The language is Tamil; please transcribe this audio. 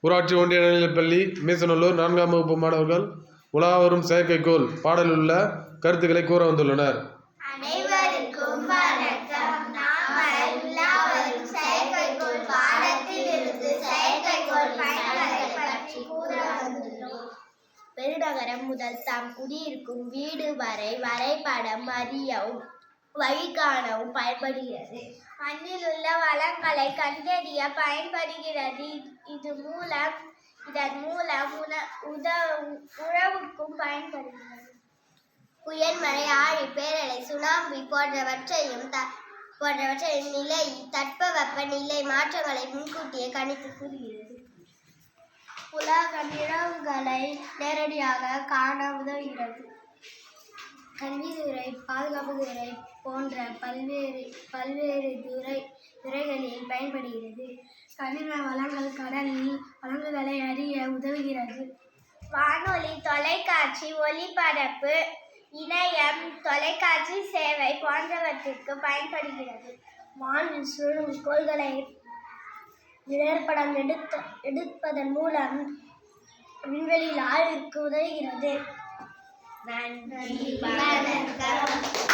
ஊராட்சி ஒன்றிய நடுநிலைப்பள்ளி மீசநல்லூர் 4ஆம் வகுப்பு மாணவர்கள் உலாவரும் செயற்கைக்கோள் பாடலில் உள்ள கருத்துக்களை கூற வந்துள்ளனர். அனைவருக்கும் வணக்கம். நாங்கள் உலாவரும் செயற்கைக்கோள் பாடத்தில் இருந்து செயற்கைக்கோள் பயன்களை பற்றி கூற வந்துள்ளோம். பெருநகரம் முதல் தாம் குடியிருக்கும் வீடு வரை வரைபடம் அறியவும் வழிகாணவும் பயன்படுகிறது. மண்ணில் உள்ள வளங்களை கண்டறிய பயன்படுகிறது. இதன் மூலம் உழவுக்கும் பயன்படுகிறது. புயல், மழை, ஆழி, பேரலை, சுனாமி போன்றவற்றையும் நிலை தட்பவெப்ப நிலை மாற்றங்களை முன்கூட்டியே கணித்து கூறுகிறது. உலக நிகழ்வுகளை நேரடியாக காண உதவுகிறது. கல்வித்துறை, பாதுகாப்பு துறை போன்ற பல்வேறு துறைகளில் பயன்படுகிறது. கனிம வளங்கள் கடலில் வழங்குதலை அறிய உதவுகிறது. வானொலி, தொலைக்காட்சி ஒளிபரப்பு, இணையம், தொலைக்காட்சி சேவை போன்றவற்றிற்கு பயன்படுகிறது. வானில் சுழலும் கோள்களை நிழற்படம் எடுப்பதன் மூலம் விண்வெளியில் ஆய்விற்கு உதவுகிறது. நன்றி, வணக்கம்.